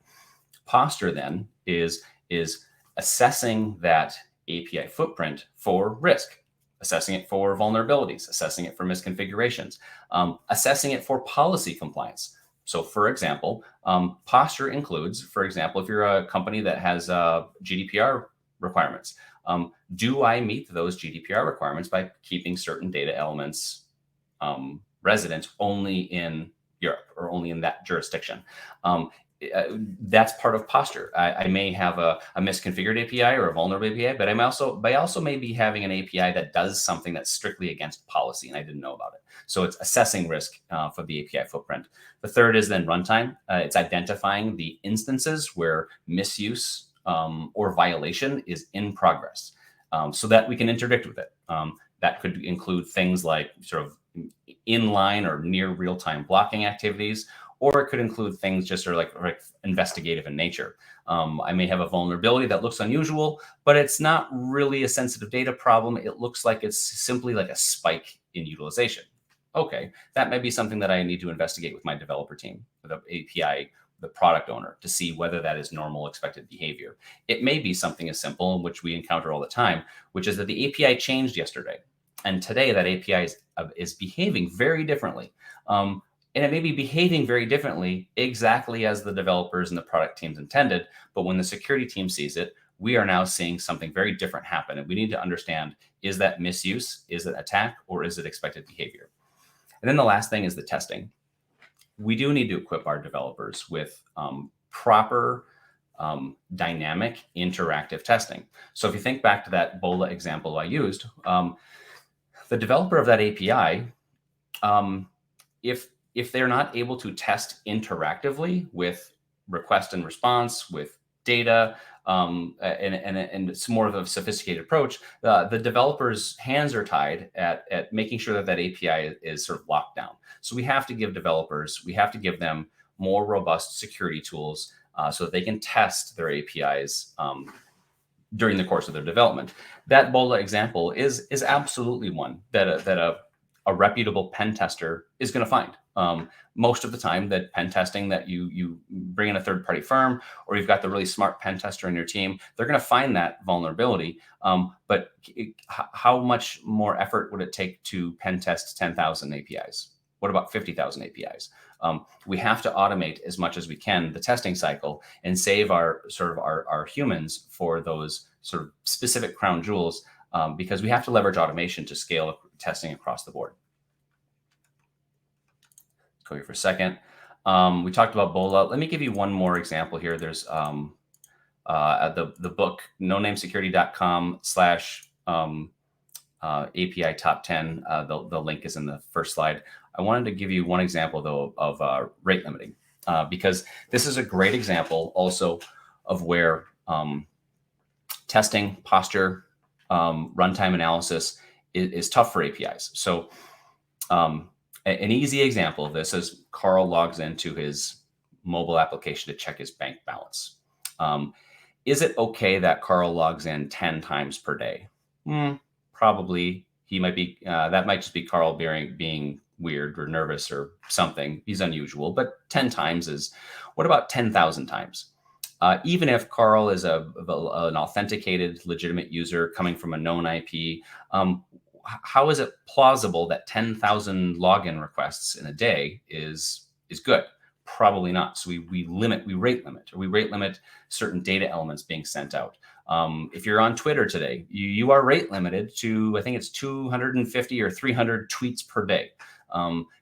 Posture then is assessing that API footprint for risk, assessing it for vulnerabilities, assessing it for misconfigurations, assessing it for policy compliance. So, for example, posture includes, for example, if you're a company that has GDPR requirements, do I meet those GDPR requirements by keeping certain data elements resident only in Europe or only in that jurisdiction? That's part of posture. I may have a misconfigured API or a vulnerable API, but I also may be having an API that does something that's strictly against policy and I didn't know about it. So it's assessing risk for the API footprint. The third is then runtime. It's identifying the instances where misuse or violation is in progress, so that we can interdict with it. That could include things like sort of inline or near real-time blocking activities, or it could include things just sort of like investigative in nature. I may have a vulnerability that looks unusual, but it's not really a sensitive data problem. It looks like it's simply like a spike in utilization. Okay, that may be something that I need to investigate with my developer team, the API, the product owner, to see whether that is normal expected behavior. It may be something as simple, which we encounter all the time, which is that the API changed yesterday. And today that API is behaving very differently. And it may be behaving very differently exactly as the developers and the product teams intended. But when the security team sees it, we are now seeing something very different happen. And we need to understand, is that misuse, is it attack, or is it expected behavior? And then the last thing is the testing. We do need to equip our developers with proper dynamic interactive testing. So if you think back to that BOLA example I used, the developer of that API, if they're not able to test interactively with request and response, with data, and it's more of a sophisticated approach, the developer's hands are tied at making sure that API is sort of locked down. So we have to give developers, we have to give them more robust security tools so that they can test their APIs during the course of their development. That BOLA example is absolutely one that a reputable pen tester is going to find. Most of the time, that pen testing that you bring in a third-party firm, or you've got the really smart pen tester in your team, they're going to find that vulnerability. But how much more effort would it take to pen test 10,000 APIs? What about 50,000 APIs? We have to automate as much as we can the testing cycle and save our humans for those sort of specific crown jewels, because we have to leverage automation to scale testing across the board. Let's go here for a second. We talked about BOLA. Let me give you one more example here. There's the book, nonamesecurity.com/API top 10. The link is in the first slide. I wanted to give you one example, though, of rate limiting, because this is a great example also of where testing, posture, runtime analysis is tough for APIs. So an easy example of this is Karl logs into his mobile application to check his bank balance. Is it okay that Karl logs in 10 times per day? Probably. He might be, that might just be Karl being weird or nervous or something. He's unusual, but 10 times is, what about 10,000 times? Even if Karl is an authenticated, legitimate user coming from a known IP, how is it plausible that 10,000 login requests in a day is good? Probably not. So we rate limit certain data elements being sent out. If you're on Twitter today, you are rate limited to, I think it's 250 or 300 tweets per day.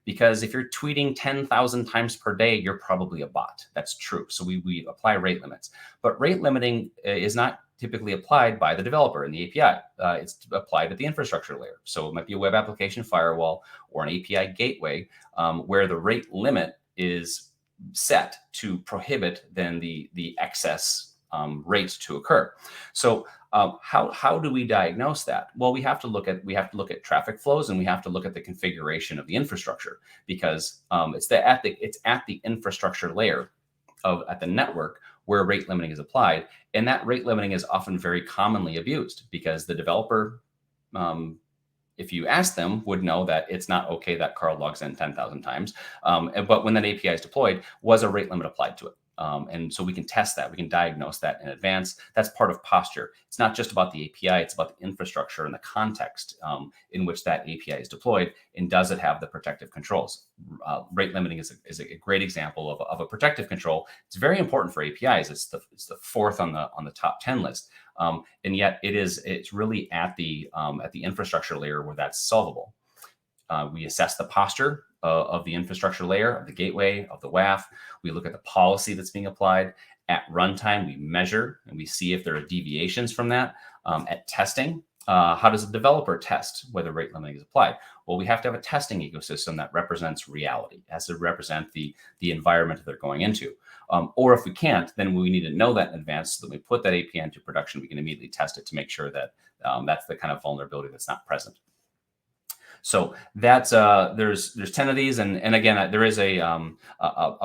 Because if you're tweeting 10,000 times per day, you're probably a bot. That's true. So we apply rate limits. But rate limiting is not typically applied by the developer in the API. It's applied at the infrastructure layer. So it might be a web application firewall or an API gateway where the rate limit is set to prohibit then the excess rate to occur. So how do we diagnose that? Well, we have to look at traffic flows, and we have to look at the configuration of the infrastructure, because it's at the infrastructure layer at the network where rate limiting is applied, and that rate limiting is often very commonly abused because the developer, if you ask them, would know that it's not okay that Karl logs in 10,000 times. But when that API is deployed, was a rate limit applied to it? And so we can test that. We can diagnose that in advance. That's part of posture. It's not just about the API. It's about the infrastructure and the context in which that API is deployed. And does it have the protective controls? Rate limiting is a great example of a protective control. It's very important for APIs. It's the fourth on the top 10 list. And yet it's really at the infrastructure layer where that's solvable. We assess the posture of the infrastructure layer, of the gateway, of the WAF. We look at the policy that's being applied. At runtime, we measure and we see if there are deviations from that. At testing, how does a developer test whether rate limiting is applied? Well, we have to have a testing ecosystem that represents reality. It has to represent the environment that they're going into. Or if we can't, then we need to know that in advance so that when we put that API into production, we can immediately test it to make sure that that's the kind of vulnerability that's not present. So that's there's 10 of these, and again, there is a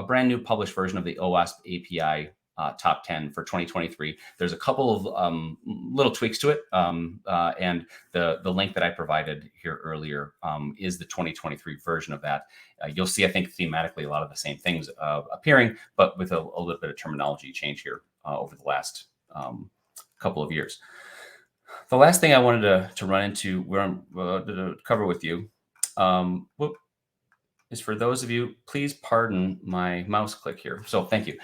brand new published version of the OWASP API top 10 for 2023. There's a couple of little tweaks to it, and the link that I provided here earlier is the 2023 version of that. You'll see, I think, thematically a lot of the same things appearing, but with a little bit of terminology change here over the last couple of years. The last thing I wanted to run into, to cover with you, is for those of you, please pardon my mouse click here. So thank you.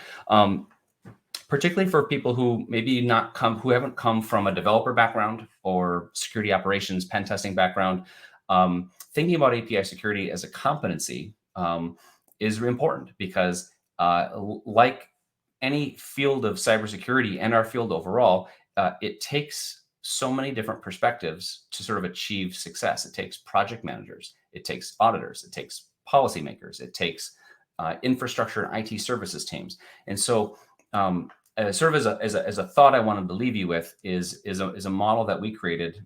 Particularly for people who maybe who haven't come from a developer background or security operations, pen testing background, thinking about API security as a competency is important because, like any field of cybersecurity and our field overall, it takes so many different perspectives to sort of achieve success. It takes project managers, it takes auditors, it takes policymakers, it takes infrastructure and IT services teams. And so sort of as a thought I wanted to leave you with is a model that we created,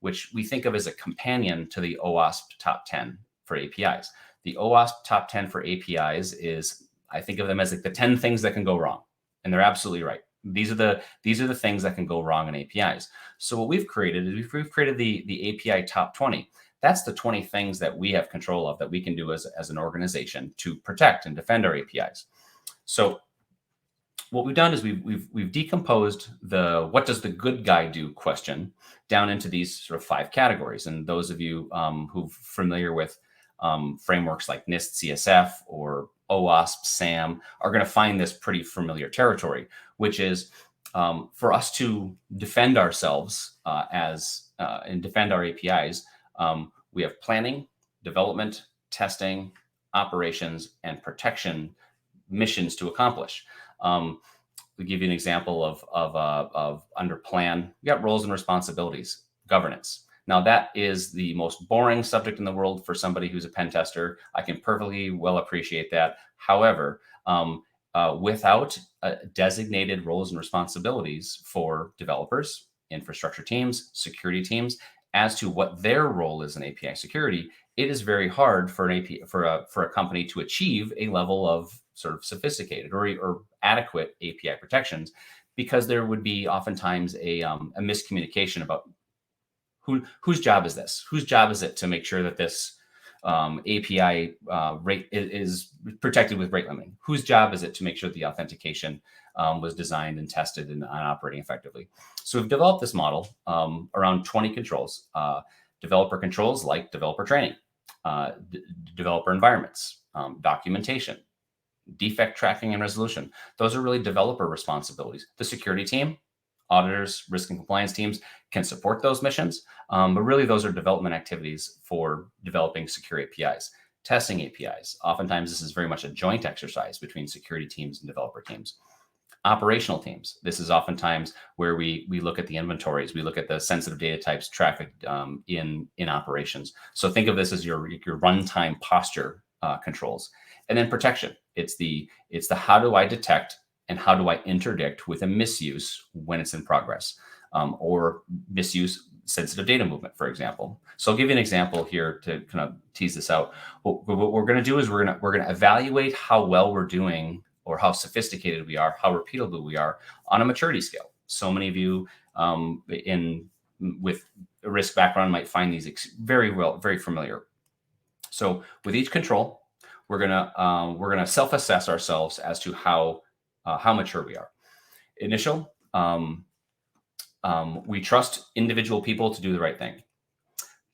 which we think of as a companion to the OWASP top 10 for APIs. The OWASP top 10 for APIs is, I think of them as like the 10 things that can go wrong. And they're absolutely right. These are the things that can go wrong in APIs. So what we've created is we've created the API top 20. That's the 20 things that we have control of that we can do as an organization to protect and defend our APIs. So what we've done is we've decomposed the what does the good guy do question down into these sort of 5 categories. And those of you who are familiar with frameworks like NIST CSF or OWASP SAM are going to find this pretty familiar territory, which is for us to defend ourselves and defend our APIs. We have planning, development, testing, operations, and protection missions to accomplish. We'll give you an example of under plan. We got roles and responsibilities, governance. Now that is the most boring subject in the world for somebody who's a pen tester. I can perfectly well appreciate that. However, without designated roles and responsibilities for developers, infrastructure teams, security teams, as to what their role is in API security, it is very hard for a company to achieve a level of sort of sophisticated or adequate API protections, because there would be oftentimes a miscommunication about whose job is this? Whose job is it to make sure that this API rate is protected with rate limiting? Whose job is it to make sure the authentication was designed and tested and operating effectively? So we've developed this model around 20 controls. Developer controls like developer training, developer environments, documentation, defect tracking and resolution. Those are really developer responsibilities. The security team, auditors, risk and compliance teams can support those missions, but really those are development activities for developing secure APIs. Testing APIs, oftentimes this is very much a joint exercise between security teams and developer teams. Operational teams. This is oftentimes where we look at the inventories, we look at the sensitive data types trafficked in operations. So think of this as your runtime posture controls. And then protection. It's the how do I detect and how do I interdict with a misuse when it's in progress, or misuse sensitive data movement, for example. So I'll give you an example here to kind of tease this out. What we're going to do is we're going to evaluate how well we're doing, or how sophisticated we are, how repeatable we are on a maturity scale. So many of you with a risk background might find these very familiar. So with each control, we're gonna self-assess ourselves as to how mature we are. Initial, we trust individual people to do the right thing.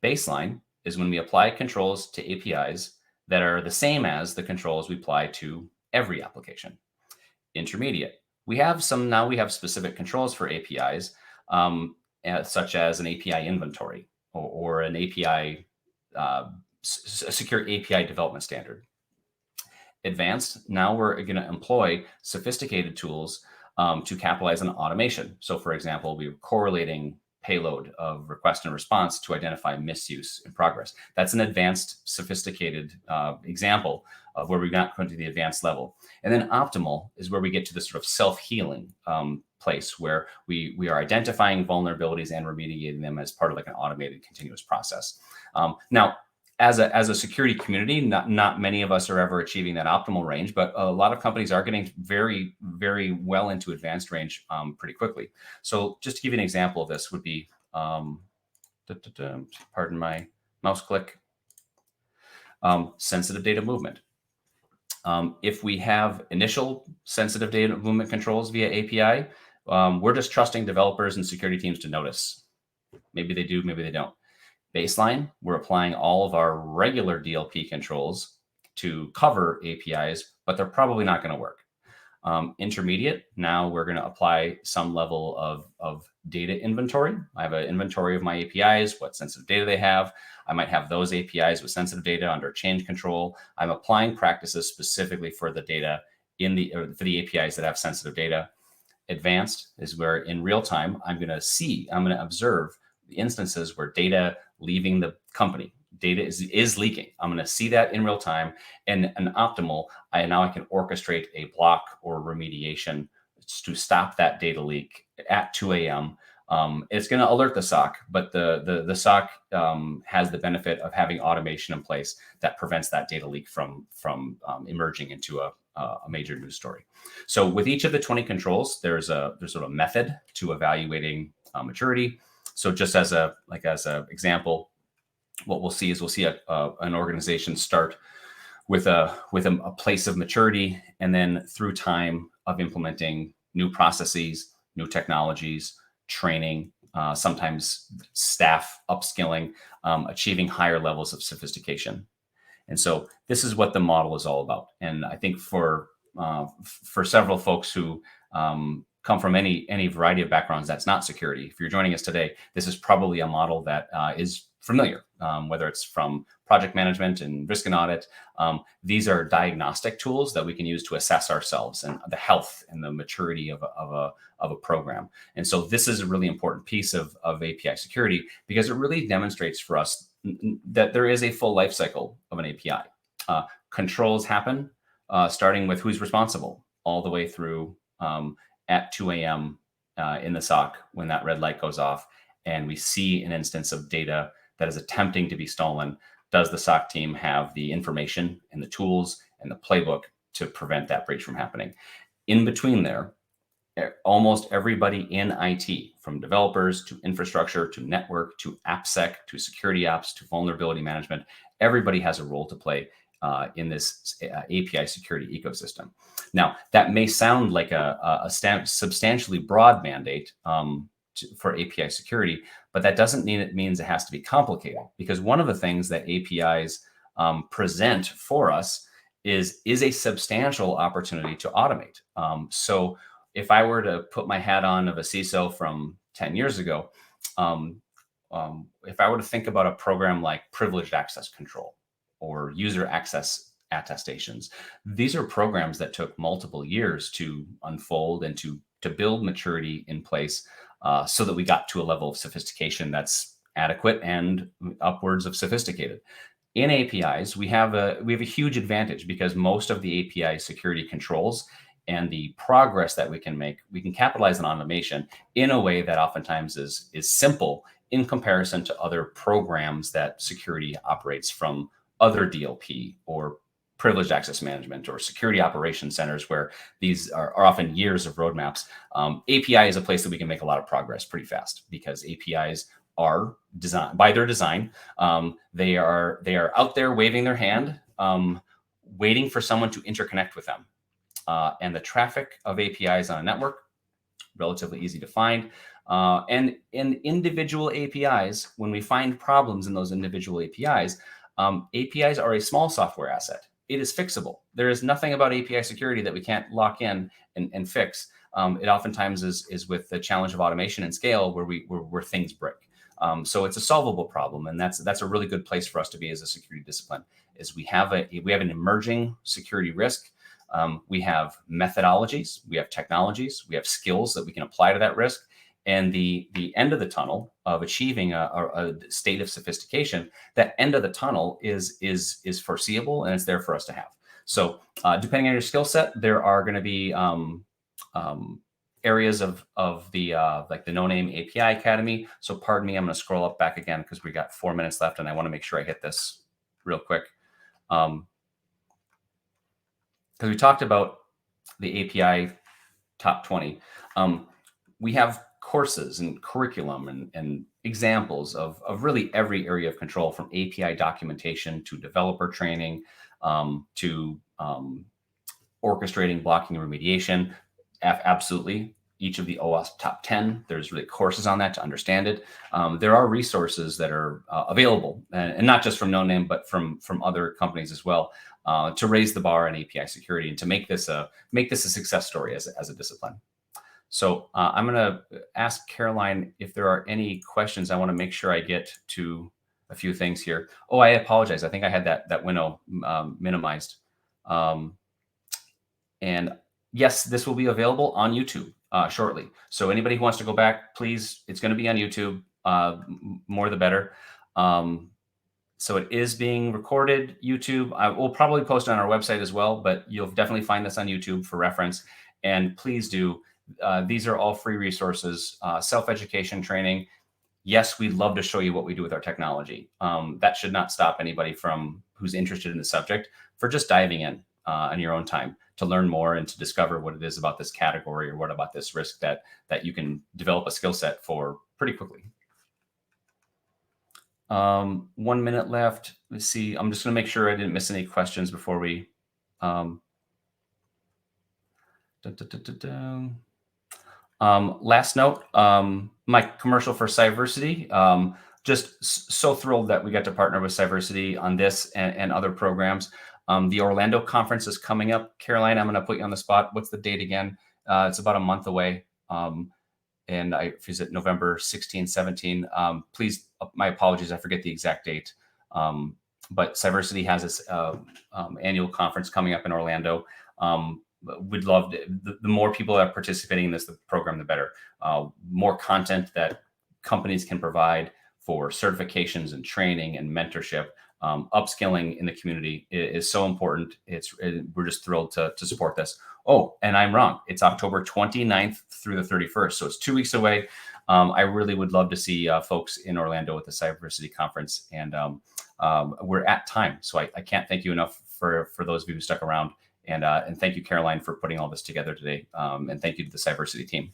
Baseline is when we apply controls to APIs that are the same as the controls we apply to every application. Intermediate, we have specific controls for APIs, such as an API inventory or an API, a secure API development standard. Advanced, now we're going to employ sophisticated tools to capitalize on automation. So for example, we're correlating payload of request and response to identify misuse in progress. That's an advanced, sophisticated example of where we've not gone to the advanced level. And then optimal is where we get to this sort of self-healing place where we are identifying vulnerabilities and remediating them as part of like an automated continuous process. Now, as a security community, not many of us are ever achieving that optimal range, but a lot of companies are getting very, very well into advanced range pretty quickly. So just to give you an example of this would be, pardon my mouse click, sensitive data movement. If we have initial sensitive data movement controls via API, we're just trusting developers and security teams to notice. Maybe they do, maybe they don't. Baseline, we're applying all of our regular DLP controls to cover APIs, but they're probably not going to work. Intermediate, now we're going to apply some level of data inventory. I have an inventory of my APIs, what sensitive data they have. I might have those APIs with sensitive data under change control. I'm applying practices specifically for the data for the APIs that have sensitive data. Advanced is where in real time, I'm going to observe the instances where data leaving the company, data is leaking. I'm going to see that in real time. And an optimal, now I can orchestrate a block or remediation to stop that data leak at 2 a.m. It's going to alert the SOC, but the SOC has the benefit of having automation in place that prevents that data leak from emerging into a major news story. So with each of the 20 controls, there's sort of a method to evaluating maturity. So just as a example, what we'll see is an organization start with a place of maturity, and then through time of implementing new processes, new technologies, training, sometimes staff upskilling, achieving higher levels of sophistication. And so this is what the model is all about. And I think for several folks who come from any variety of backgrounds that's not security, if you're joining us today, this is probably a model that is familiar, whether it's from project management and risk and audit. These are diagnostic tools that we can use to assess ourselves and the health and the maturity of a program. And so this is a really important piece of API security, because it really demonstrates for us that there is a full life cycle of an API. Controls happen starting with who's responsible all the way through at 2 a.m. In the SOC when that red light goes off and we see an instance of data that is attempting to be stolen. Does the SOC team have the information and the tools and the playbook to prevent that breach from happening? In between there, almost everybody in IT, from developers to infrastructure to network to AppSec to security ops to vulnerability management, everybody has a role to play in this API security ecosystem. Now, that may sound like a substantially broad mandate for API security, but that doesn't mean it means it has to be complicated, because one of the things that APIs present for us is a substantial opportunity to automate. So if I were to put my hat on of a CISO from 10 years ago, if I were to think about a program like privileged access control or user access attestations. These are programs that took multiple years to unfold and to build maturity in place, so that we got to a level of sophistication that's adequate and upwards of sophisticated. In APIs, we have a huge advantage because most of the API security controls and the progress that we can capitalize on automation in a way that oftentimes is simple in comparison to other programs that security operates from other DLP or privileged access management or security operations centers, where these are often years of roadmaps. API is a place that we can make a lot of progress pretty fast because APIs are designed by their design. They are out there waving their hand, waiting for someone to interconnect with them. And the traffic of APIs on a network, relatively easy to find. And in individual APIs, when we find problems in those individual APIs, APIs are a small software asset. It is fixable. There is nothing about API security that we can't lock in and fix. It oftentimes is with the challenge of automation and scale where things break. So it's a solvable problem, and that's a really good place for us to be as a security discipline. Is we have an emerging security risk. We have methodologies, we have technologies, we have skills that we can apply to that risk, and the end of the tunnel of achieving a state of sophistication. That end of the tunnel is foreseeable, and it's there for us to have. So depending on your skill set, there are going to be areas of the like the Noname API Academy. So pardon me, I'm going to scroll up back again because we got 4 minutes left, and I want to make sure I hit this real quick. Because we talked about the API top 20. We have courses and curriculum and examples of really every area of control, from API documentation to developer training, to orchestrating, blocking, and remediation. Absolutely. Each of the OWASP top 10, there's really courses on that to understand it. There are resources that are available, and not just from Noname, but from other companies as well, to raise the bar on API security and to make this a success story as a discipline. So I'm going to ask Caroline if there are any questions. I want to make sure I get to a few things here. Oh, I apologize. I think I had that window minimized. And yes, this will be available on YouTube shortly. So anybody who wants to go back, please, it's going to be on YouTube. More the better. So it is being recorded. YouTube, I will probably post it on our website as well, but you'll definitely find this on YouTube for reference. And please do. These are all free resources, self-education training. Yes, we'd love to show you what we do with our technology. That should not stop anybody who's interested in the subject for just diving in on your own time to learn more and to discover what it is about this category or what about this risk that you can develop a skill set for pretty quickly. 1 minute left. Let's see. I'm just going to make sure I didn't miss any questions before we. Last note, my commercial for Cyversity. Just so thrilled that we got to partner with Cyversity on this and other programs. The Orlando conference is coming up. Caroline, I'm going to put you on the spot. What's the date again? It's about a month away. And is it November 16, 17? Please, my apologies, I forget the exact date. But Cyversity has this annual conference coming up in Orlando. We'd love to, the more people that are participating in this program, the better. More content that companies can provide for certifications and training and mentorship. Upskilling in the community is so important. We're just thrilled to support this. Oh, and I'm wrong. It's October 29th through the 31st. So it's 2 weeks away. I really would love to see folks in Orlando at the Cyversity conference. And we're at time. So I can't thank you enough for those of you who stuck around. And thank you, Caroline, for putting all this together today. And thank you to the Cyversity team.